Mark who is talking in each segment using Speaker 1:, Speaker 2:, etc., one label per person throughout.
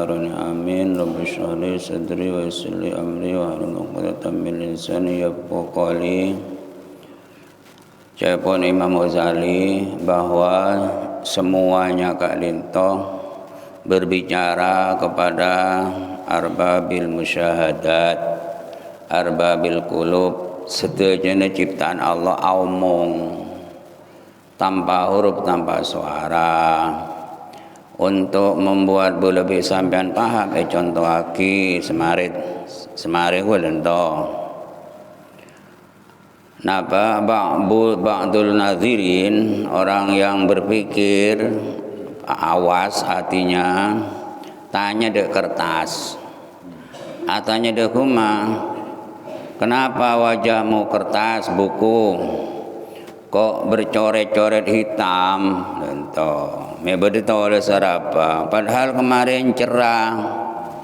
Speaker 1: yassarani amin. Rabbi shrah li sadri wa yassir li amri wahlul 'uqdatam min lisani yafqahu qawli. Japon Imam Ghazali bahwa semuanya Kak Linto berbicara kepada arbabil musyahadat, arbabil qulub, sedejana ciptaan Allah omong tanpa huruf, tanpa suara. Untuk membuat lebih sampean paham, contoh aki semarit gue lento. Napa ba'dul nazirin, orang yang berpikir awas hatinya, tanya dek kertas, tanya dek rumah, kenapa wajahmu kertas buku kok bercoret-coret hitam lento. Begitu oleh sarapa, padahal kemarin cerah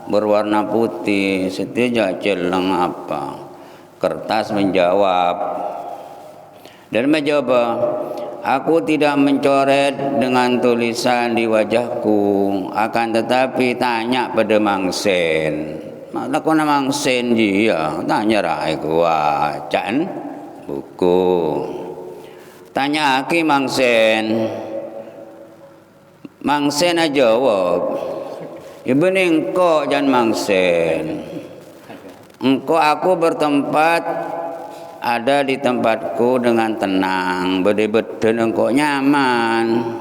Speaker 1: berwarna putih, setiap celang apa? Kertas menjawab, dan menjawab, aku tidak mencoret dengan tulisan di wajahku, akan tetapi tanya pada mangsen. Malah kau mangsen dia, tanya rai gua, can buku. Tanya aki mangsen. Mangsen aja jawab, ya bening kok jangan mangsen. Engkau aku bertempat ada di tempatku dengan tenang, bede-bede engkau nyaman.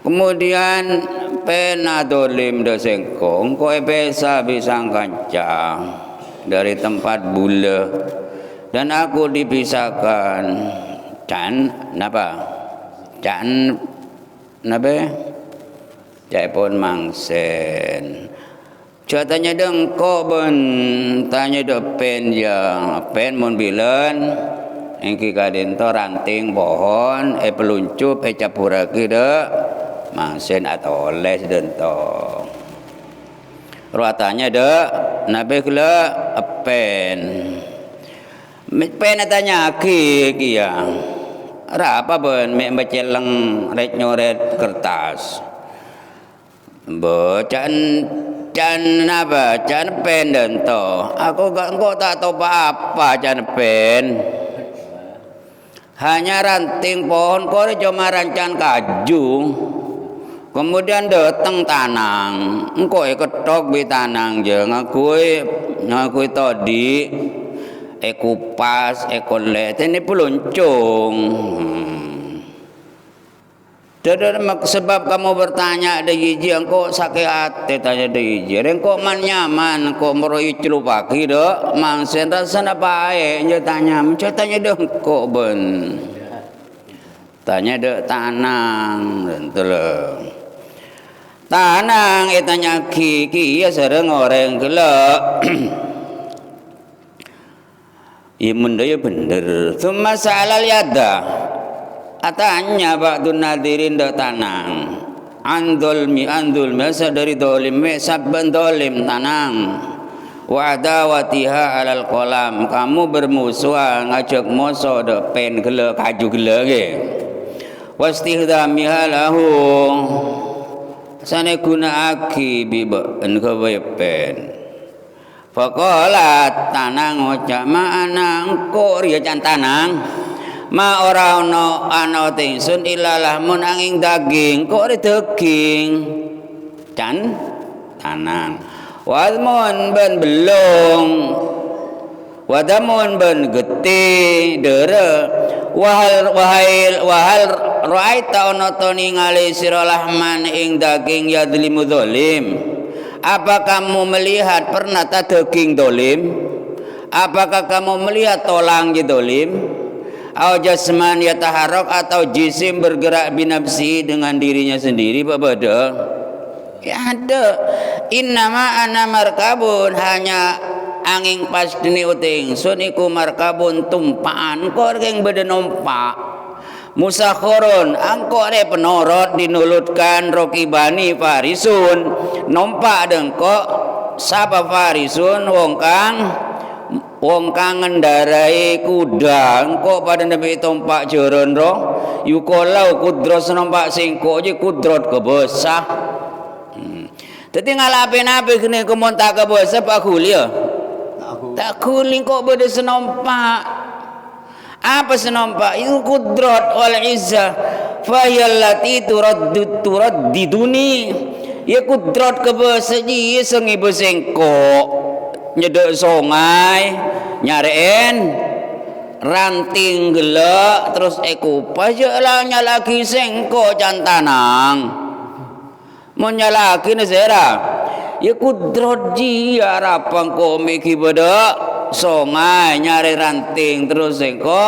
Speaker 1: Kemudian pena dolim dosengko, engkau bisa kancang dari tempat bula, dan aku dipisahkan. Can napa? Can napa? Japon mangsen. Tanya deng ko ben, tanya deng pen ya, pen mon bilen, engki kadento ranting pohon, peluncup, capuraki dek, mangsen atau les dento. Ruatanya dek, nabe kela pen. Pen tanya aki kia, apa ben me baceleng ret nyoret kertas. Bacaan can apa? Can pen dan to. Aku engkau tak tahu apa can pen. Hanya ranting pohon kau cuma rancan kaju. Kemudian datang tanang. Engkau ketok bi tanang je ngakui tadi. Kupas, kolet ini peluncung. Sebab kamu bertanya ada hiji, engkau sakit hati tanya ada hiji, engkau man nyaman, engkau meroyu celupaki dok, mangsen rasanya baik, dia tanya dok engkau ben, tanya dok tanang, tentulah, tanang tanya kiki ya sering orang gelak, ya mendaya bener, cuma salah liada. Atanya ba'dun nadirin dak tanang andulmi masa dari dolim sabban dolim tanang wa adawatiha alal kolam, kamu bermusuhan ngajak moso dak pen gele kaju gele ge wastihdamiha lahu sane guna aki biba engke pen faqalat tanang oca ma anang ko riya can tanang ma ora ana tingsun ilalah mun angin daging kok ri daging can tanang wadmun ben belung wadamun ben getih dere wahal raita ana to ningali sira lahman ing daging yadlimu zalim. Apa kamu melihat pernah ta daging dolim? Apakah kamu melihat tolang di dolim? Au jasman yataharrak, atau jisim bergerak binafsi dengan dirinya sendiri, babada? Ya ada. Innama ana markabun, hanya angin pasti uting sun iku markabun tumpaan kor geng beda numpak musakhorun angko re penorot dinulutkan rokibani farisun numpak dengko sapa farisun wong kang ngendarai kuda engko pada nabi tompak joron roh yukolau kudros nampak singko je kudrot kebesah Jadi ngalape-nape kene kumon tak ke bahasa Pak Kulia. Tak kuling kok beda senompak. Apa senompak? Itu kudrat wal izzah. Fayallati turaddiduni. Ya kudrat ke bahasa ji sengi besengko. Nyedek songai, nyariin ranting gelak terus ekupas lah nyalaki sengko cantanang. Mau nyalaki nasera ya kudrat ji harapan komik ibadah songai nyari ranting terus sengko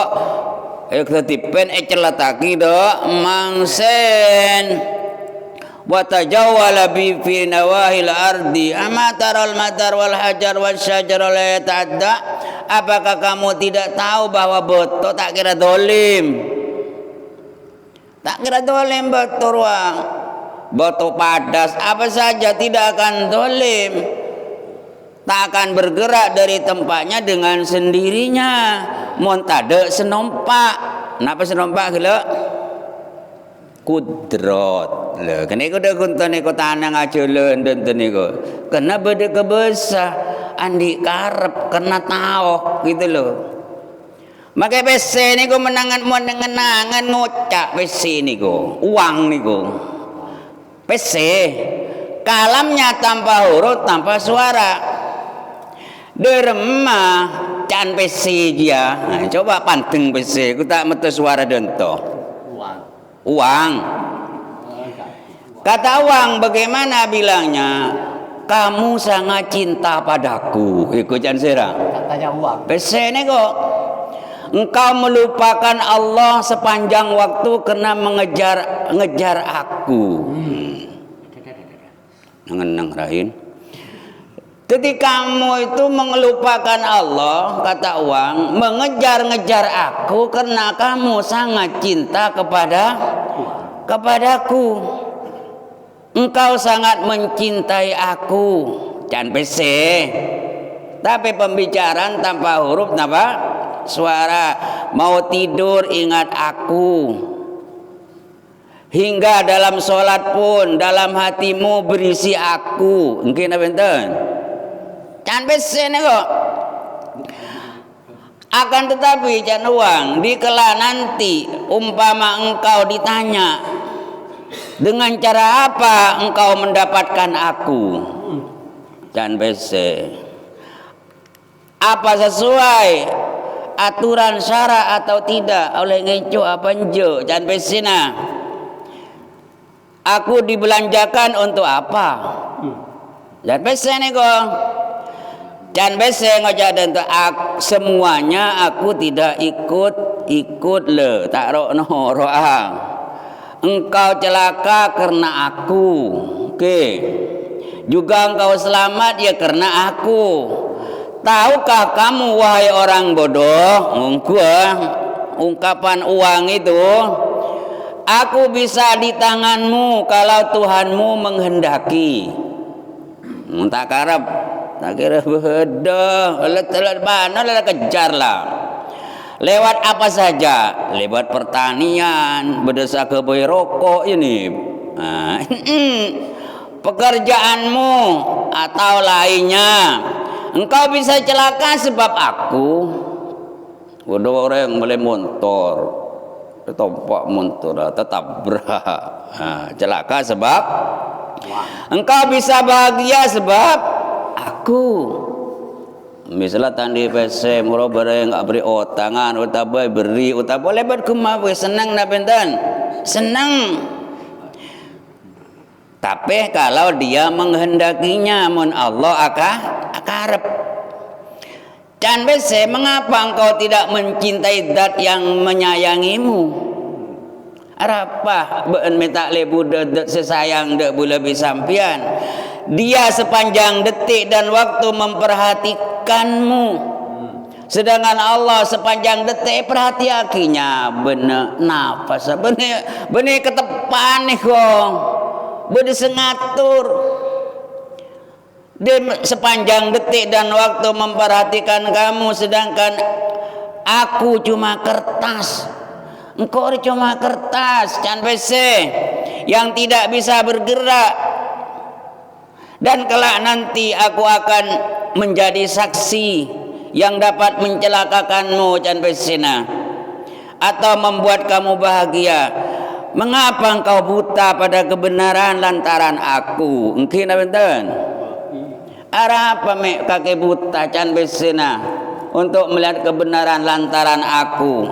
Speaker 1: ketatipen celataki do mangsen wa tajawwala bi fi nawahil ardi ama taral madar wal hajar wal syajar la yata'adda. Apakah kamu tidak tahu bahwa beto tak kira dolim, tak kira dolim beto ruang beto padas apa saja tidak akan dolim, tak akan bergerak dari tempatnya dengan sendirinya. Montade senompak. Napa senompak gila? Kudrat. Lah kene ko dak kuntane ko tanang ajeuleun denten niku. Kena bede kebesah andi karep kena taoh gitu loh. Make PC niku menangan ngocak PC niku. Uang niku. PC kalamnya tanpa huruf tanpa suara. Derema can PC dia. Nah, coba panteng PC ku tak metu suara dento. Uang. Kata uang bagaimana bilangnya? Kamu sangat cinta padaku. Ikut can serang.
Speaker 2: Katanya uang.
Speaker 1: Pesene kok. Engkau melupakan Allah sepanjang waktu karena ngejar aku. Nang rahin. Jadi kamu itu melupakan Allah, kata uang, mengejar-ngejar aku karena kamu sangat cinta kepadaku. Engkau sangat mencintai aku. Jangan PC. Tapi pembicaraan tanpa huruf, tanpa suara. Mau tidur ingat aku. Hingga dalam sholat pun dalam hatimu berisi aku. Mungkin apa enten? Jangan PC nih kok. Akan tetapi jangan uang dikala nanti umpama engkau ditanya dengan cara apa engkau mendapatkan aku? Jangan PC. Apa sesuai aturan syara atau tidak oleh ngeco apa njo? Jangan PC nah. Aku dibelanjakan untuk apa? Jangan PC nih kok. Dan beseng aja dan semuanya aku tidak ikut le tak roh roang. Engkau celaka karena aku. Oke. Juga engkau selamat ya karena aku. Tahukah kamu wahai orang bodoh? Ungkapan uang itu. Aku bisa di tanganmu kalau Tuhanmu menghendaki. Tak karep. Tak kira beda, telat mana lah kejar lah. Lewat apa saja, lewat pertanian, berdesa ke boy rokok ini, pekerjaanmu atau lainnya, engkau bisa celaka sebab aku. Udah orang yang boleh motor, tompak motor, tetap berat, celaka sebab engkau bisa bahagia sebab aku. Misalnya tadi PC murah barang enggak beri otangan utabai beri utabai lebat kumawe senang na benten senang. Tapi kalau dia menghendakinya mun Allah akarep. Dan PC mengapa engkau tidak mencintai zat yang menyayangimu? Arapa beun minta lebu dedet sesayang dek bula bisampian. Dia sepanjang detik dan waktu memperhatikanmu. Sedangkan Allah sepanjang detik perhatiakinya bener nafas bener ketepan nih kong. Bener sengatur. Dia sepanjang detik dan waktu memperhatikan kamu sedangkan aku cuma kertas. Engkau cuma kertas, can PC yang tidak bisa bergerak. Dan kelak nanti aku akan menjadi saksi yang dapat mencelakakanmu Can Pesina atau membuat kamu bahagia. Mengapa engkau buta pada kebenaran lantaran aku? Mungkin benten. Arah apa mek kakek buta Can Pesina untuk melihat kebenaran lantaran aku?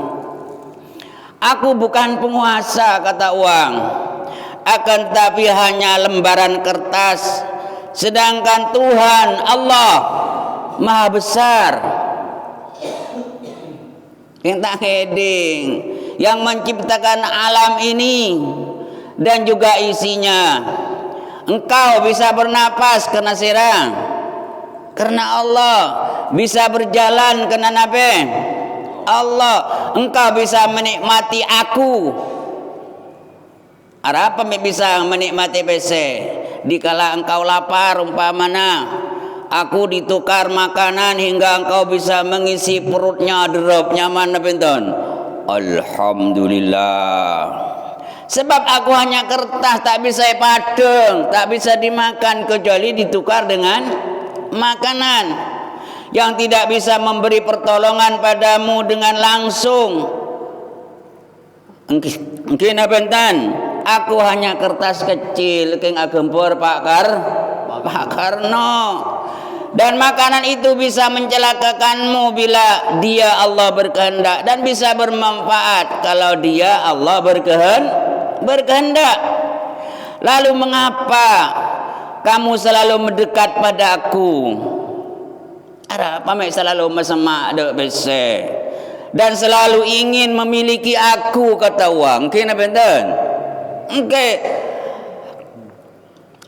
Speaker 1: Aku bukan penguasa kata uang, akan tapi hanya lembaran kertas. Sedangkan Tuhan Allah Maha Besar, yang tak heding, yang menciptakan alam ini dan juga isinya. Engkau bisa bernapas karena serang, karena Allah. Bisa berjalan karena nabi Allah. Engkau bisa menikmati aku. Apa bisa menikmati PC? Dikala engkau lapar umpamana, aku ditukar makanan hingga engkau bisa mengisi perutnya derop nyaman benten. Alhamdulillah. Sebab aku hanya kertas, tak bisa padeng, tak bisa dimakan kecuali ditukar dengan makanan yang tidak bisa memberi pertolongan padamu dengan langsung. Mungkin benten. Aku hanya kertas kecil keng agempur Pak Karno. Dan makanan itu bisa mencelakakanmu bila dia Allah berkehendak, dan bisa bermanfaat kalau dia Allah berkehendak. Lalu mengapa kamu selalu mendekat padaku? Apa mek selalu mesemak dek bese dan selalu ingin memiliki aku kata uang. Mungkin benten. Okay.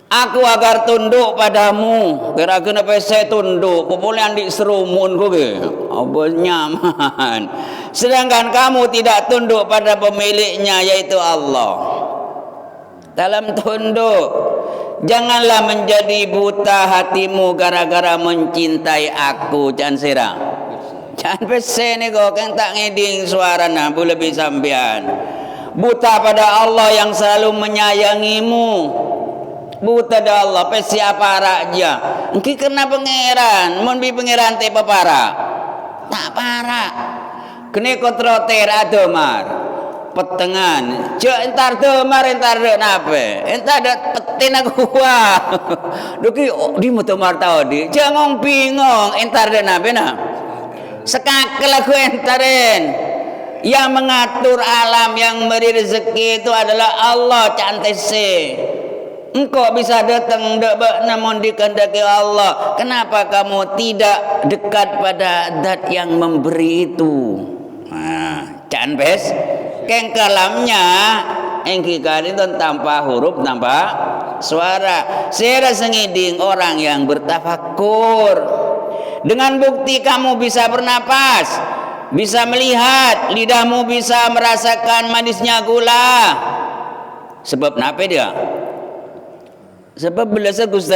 Speaker 1: Aku agar tunduk padamu. Kira-kira saya tunduk. Kemudian di serumun ke? Apa nyaman. Sedangkan kamu tidak tunduk pada pemiliknya, yaitu Allah. Dalam tunduk, janganlah menjadi buta hatimu gara-gara mencintai aku. Jangan serang. Jangan pesen ni kau kan tak ngeding suara na boleh lebih sampean. Buta pada Allah yang selalu menyayangimu. Buta pada Allah pesi apa raja. Engki kena pangeran, mun bi pangeran te para. Tak para. Kene kontroter adomar. Petengan. Cek entar demar entar de nape. Entar de petin aku wah. Duki di mutomar tau di. Jangan bingung entar de nape nah. Sekakel aku entarin. Yang mengatur alam, yang beri rezeki itu adalah Allah cantik sih. Engkau bisa datang namun dikehendaki Allah. Kenapa kamu tidak dekat pada zat yang memberi itu? Nah, cantik. Keng kalamnya engki kali itu tanpa huruf, tanpa suara. Saya sengiding orang yang bertafakur. Dengan bukti kamu bisa bernapas, bisa melihat, lidahmu bisa merasakan manisnya gula. Sebab napa dia? Sebab belasa Gusti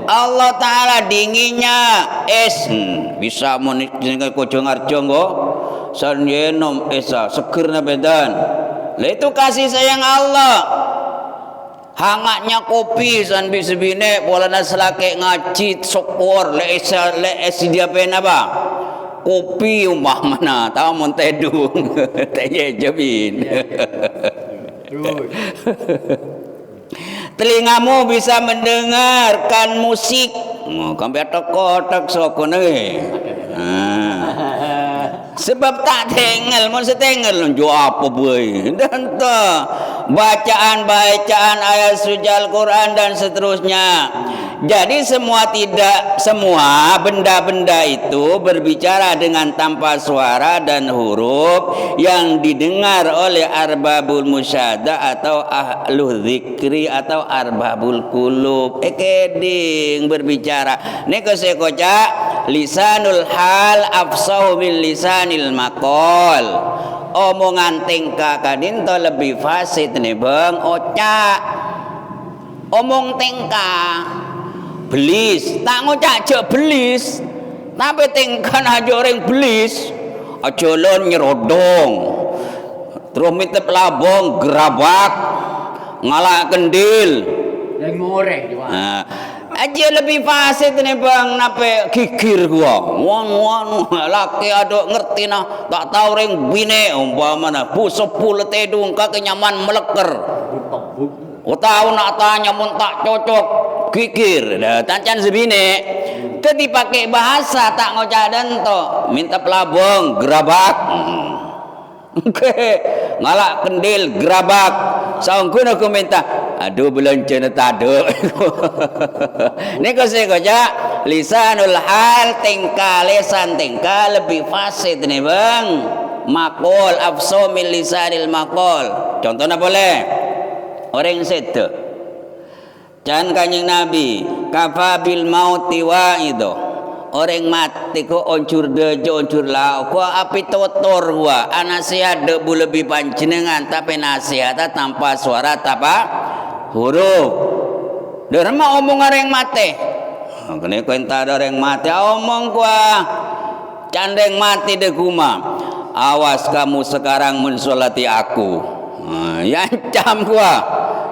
Speaker 1: Allah Ta'ala dinginnya es bisa menikmati kocong arjong kok sanyenom esa segerna bedan. Lah itu kasih sayang Allah. Hangatnya kopi san bisebine polana selake ngaji sokor le es dia pena ba kopi umpah mana tahu montedung tanya jabin. Telingamu bisa mendengarkan musik. Kampe kotak sokone. Sebab tak tengel, mau setengel jo apa boy. Dan bacaan ayat suci Al-Quran dan seterusnya. Jadi semua benda-benda itu berbicara dengan tanpa suara dan huruf yang didengar oleh arbabul musyahada atau ahlu zikri atau arbabul qulub. Ekeding berbicara. Nika saya kocak lisanul hal afsahu min lisanil maqal. Omongan tingkah kadinto lebih fasid nih bang ocak. Omong tingkah belis, tak ngucak je belis, tapi tingkan aja orang belis, ajalan nyerodong, terus minta pelabong, gerabak, ngalah kendil,
Speaker 2: yang ngorek juga.
Speaker 1: Aja lebih fasid ni bang, nape kikir gua. Wan laki ada ngerti nah, tak tahu ring bine umpama na busupul tedung ka kenyaman meleker. Oh tahu nak tanya mun tak cocok kikir. Dah tancan sebine. Tadi pakai bahasa tak ngocadan to, minta pelabong gerabak. Ngalak kendil gerabak. Saungku aku minta aduh belum cina tado. Ni ko saya koja lisanul hal tingkah lisan tingkah lebih fasid ni bang. Makol afso min lisanil makol. Contohnya boleh orang setu. Can kanjeng Nabi kafabil mauti wa itu. Orang mati ko oncur dejo oncur lau ko api totor gua nasihat debu lebih panjenengan tapi nasihat tanpa suara tanpa huruf derma omong orang mati kene ko enta orang mati omong gua candeng mati de kuma awas kamu sekarang mensolati aku ya cam gua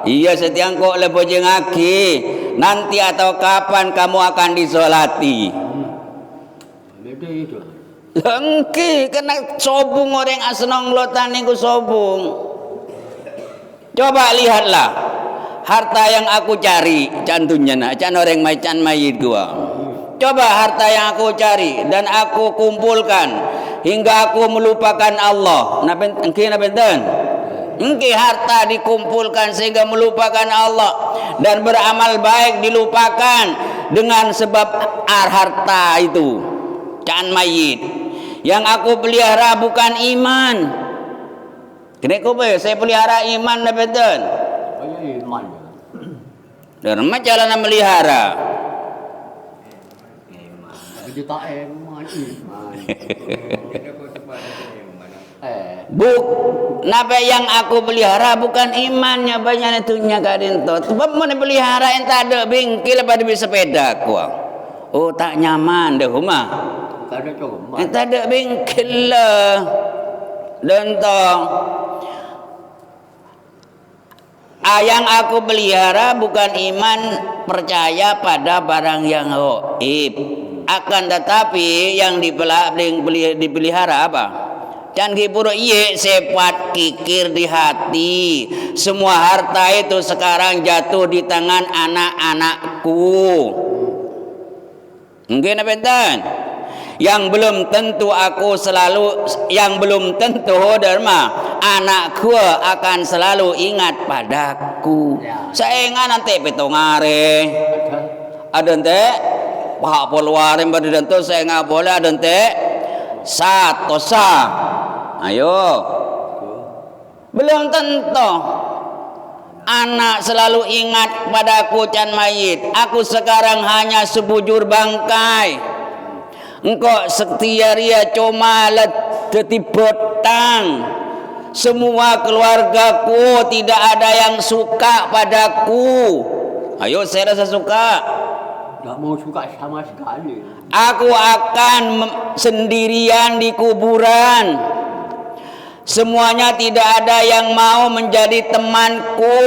Speaker 1: iya setiang kok lepo jeung aki nanti atau kapan kamu akan disolati. Engki kena sobung orang asnong lotan niku sobung. Coba lihatlah harta yang aku cari cantunya nak can orang macan mayit gua. Coba harta yang aku cari dan aku kumpulkan hingga aku melupakan Allah. Engki napenten? Engki harta dikumpulkan sehingga melupakan Allah dan beramal baik dilupakan dengan sebab harta itu. Can mayit yang aku pelihara bukan iman. Kenapa saya pelihara iman na betul? Iman. Dan macam melihara. Napa yang aku pelihara bukan imannya banyak itunya kadin to. Sebab mana pelihara enta ada bengkel pada sepeda kuang. Oh tak nyaman dah rumah. Tak ada bengkel lah. Dan tong yang aku pelihara bukan iman percaya pada barang yang gaib. Akan tetapi yang dipelihara apa? Dan kipuro iye sifat kikir di hati. Semua harta itu sekarang jatuh di tangan anak-anakku. Mungkin apa enten? Yang belum tentu aku selalu, yang belum tentu dharma anakku akan selalu ingat padaku. Saya ingat nanti petongare ada ente pak polware pada tentu saya nggak boleh ada ente satosa. Ayo belum tentu anak selalu ingat padaku can mayit. Aku sekarang hanya sebujur bangkai. Engkau setia ria comalat tetibotang. Semua keluargaku tidak ada yang suka padaku. Ayo saya rasa suka.
Speaker 2: Tak mau suka sama sekali.
Speaker 1: Aku akan sendirian di kuburan. Semuanya tidak ada yang mau menjadi temanku.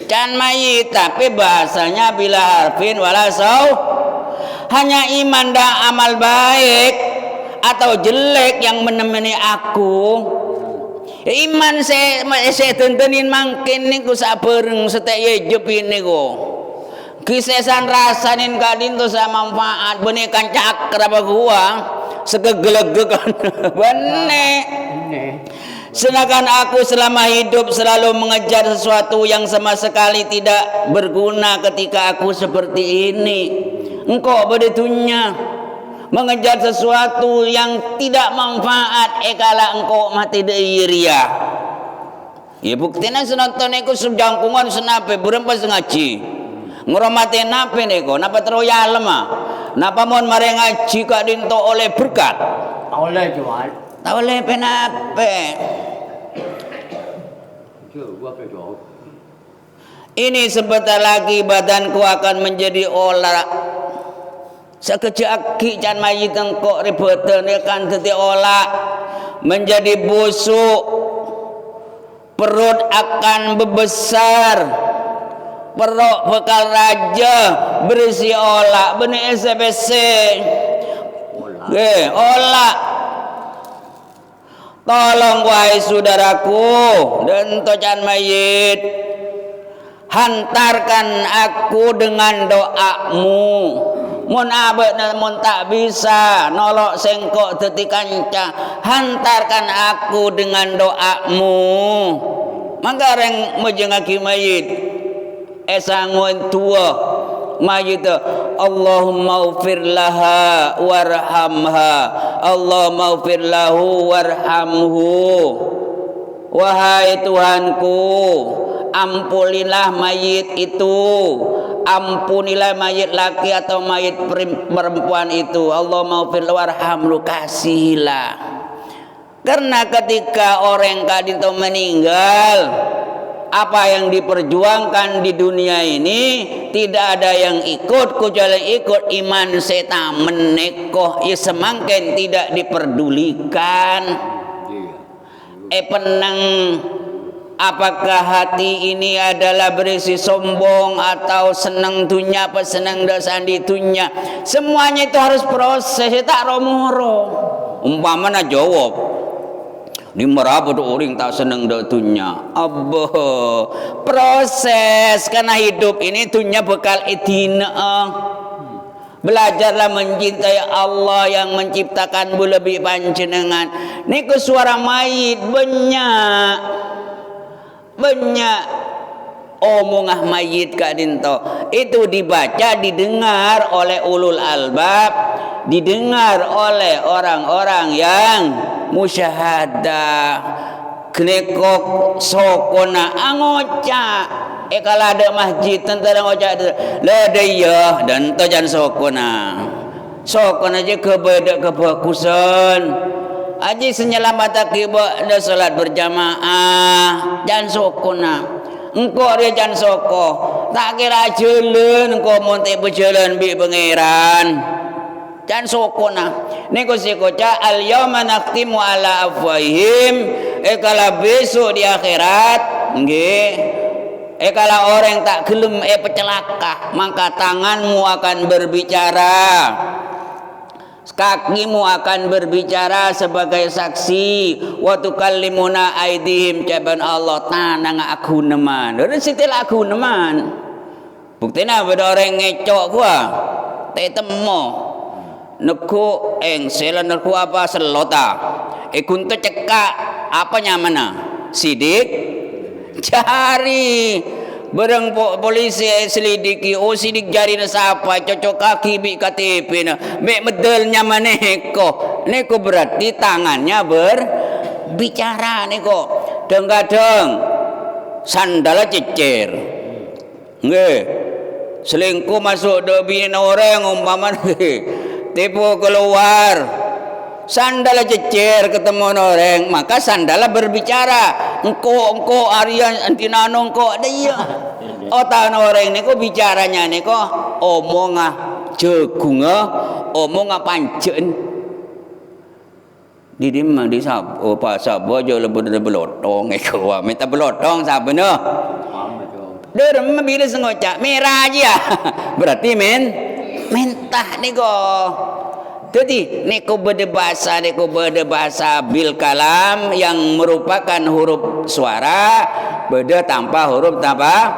Speaker 1: Can mayit tapi bahasanya bila harfin wala saw. Hanya iman dan amal baik atau jelek yang menemani aku. Iman saya tentenin mangkin niku sabareng setek jepin niku. Kisesan rasanin kadin tu sa manfaat benekan cakra bagua segegelegekan bene. Sedangkan aku selama hidup selalu mengejar sesuatu yang sama sekali tidak berguna ketika aku seperti ini. Engkau bedetunya mengejar sesuatu yang tidak manfaat ekala engkau mati deiria. Ya buktinya senonton iku sejangkungan senape berempat ngaji. Ngurmati nape niku napa teroya lemah. Napa mon mare ngaji kak dinto oleh berkat.
Speaker 2: Oleh jual.
Speaker 1: Tak oleh penape. Ini sebentar lagi badanku akan menjadi olah. Sekejap can mayit engkau ribetan akan jadi olah menjadi busuk. Perut akan membesar. perok bekal raja berisi olak benih SBC olak. Tolong wahai saudaraku dan tocan mayit, hantarkan aku dengan doamu. Mun abet mun tak bisa nolok sengkok teti kanca, hantarkan aku dengan doamu. Mangga reng mejengaki mayit esangun tua mayit, Allahumma ufir laha warhamha, Allahumma ufir lahu warhamhu. Wahai Tuhanku, ampunilah mayit itu, ampunilah mayit laki atau mayit perempuan itu. Allahumma ufir lahu warhamhu, kasihilah. Karena ketika orang kadin itu meninggal, apa yang diperjuangkan di dunia ini tidak ada yang ikut kecuali ikut iman setan menekoh ya semangkin tidak diperdulikan. Penang apakah hati ini adalah berisi sombong atau senang dunia apa senang dosa di dunia, semuanya itu harus proses, tak romuh-roh. Umpamanya jawab di merabut orang tak senang dunia, abah proses karena hidup ini dunia bekal itina. Belajarlah mencintai Allah yang menciptakan lebih panjenengan. Niku suara mayit banyak omongah mayit Kak Dinto itu dibaca, didengar oleh ulul albab, didengar oleh orang-orang yang musyahadah. Knekok sokona angoca kalau ada masjid tentang ngoca ada ya dan tojan sokona aja kebeda kebagusan aja senyelamat akibat ada salat berjamaah dan sokona engkau dia jan soko tak kira jalan engkau monte berjalan bi pangeran dan sokona niku sikoca al yauma naqtimu ala afwahihim kala besok di akhirat nggih kala orang tak gelem pecelaka maka tanganmu akan berbicara, kakimu akan berbicara sebagai saksi. Wa tukallimuna aidihim caban Allah tanang aku neman. Dari sitil aku neman. Buktinya ada orang ngecok gua. Temo. Neku engsel neku apa selota. Kunto cekak apa nyamana? Sidik jari. Barang polisi selidiki, sidik jari na sapa, cocok kaki bi KTP na, medalnya maneko, neko berarti tangannya berbicara neko, kadang-kadang sandalnya cecer, nggih, selingkuh masuk bini orang umpama tipu keluar, sandalnya cecer ketemu orang, maka sandalnya berbicara. Engko Aryan antinano engko ada iya. Otak orang ini kok bicaranya nih kok omongah jegunga, omongah pancen. Di dimang di sab, apa sabo aja lebih dari belotong, eko minta belotong sabena. Derem bila sengoca merah aja, berarti mentah nih kok. Jadi niku beda bahasa bil kalam yang merupakan huruf suara beda tanpa huruf tanpa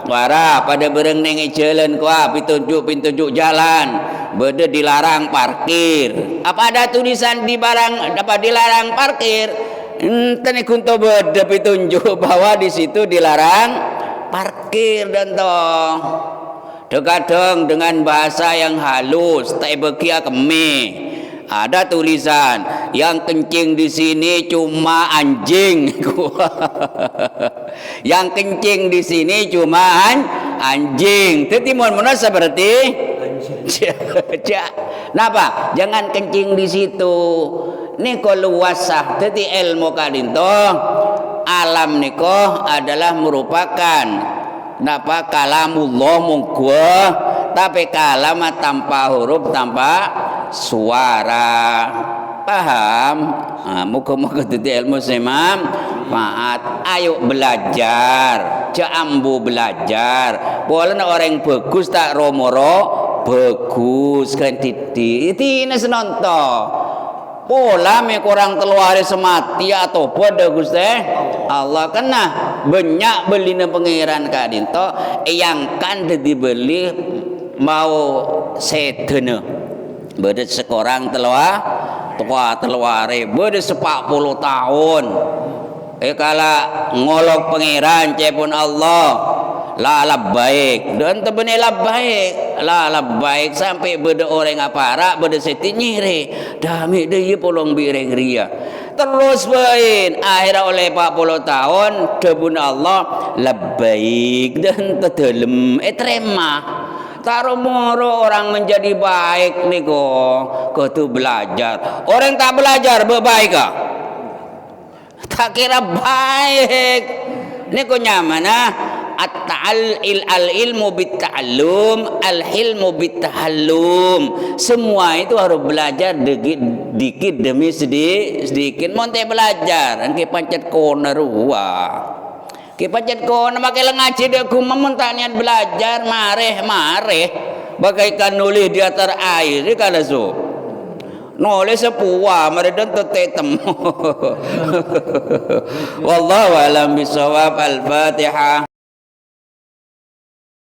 Speaker 1: suara. Pada bereng nengi jalan kuah pintunjuk jalan beda dilarang parkir. Apa ada tulisan di barang dapat dilarang parkir? Ente kunto beda pitunjuk bahwa di situ dilarang parkir dan toh. Terkadang dengan bahasa yang halus, tak bekia kemi. Ada tulisan yang kencing di sini cuma anjing. Yang kencing di sini cuma anjing. Tapi mohon seperti Napa? Jangan kencing di situ. Niko luasah. Jadi ilmu kadinto alam niko adalah merupakan napa kalamullah mungguh tapi kalam tanpa huruf tanpa suara. Paham? Muka-muka itu ilmu semam. Ayo belajar. aja ambu belajar. Pola orang bagus tak romoro bagus kan titik. Ini senonto. Pola me kurang keluar semati atau pada Gusti Allah kena banyak beli na pangeran kadinto yang kan dibeli mau sedene bedet sekorang teluare bedet 40 tahun kala ngolok pangeran cepun Allah la labbaik dan tebene labbaik sampai beda orang aparak beda seti nyire dami deui polong bireng ria terus bain akhirnya oleh 40 tahun debun Allah labbaik dan tedelem terima taruh moro orang menjadi baik niko kudu belajar orang tak belajar baik kah tak kira baik niko nyaman al-ilmu bit-ta'allum, al-hilmu bit-tahallum. Semua itu harus belajar dikit demi sedikit. Monte belajar, angke pancet kona ruwa. Ki pancet kona makai ngaji dia kumamun tak niat belajar mareh. Bagaikan nulis di atas air, ini kada so. Nulis sepuah meredan tetem. Wallahu a'lam bishawab. Al-Fatihah.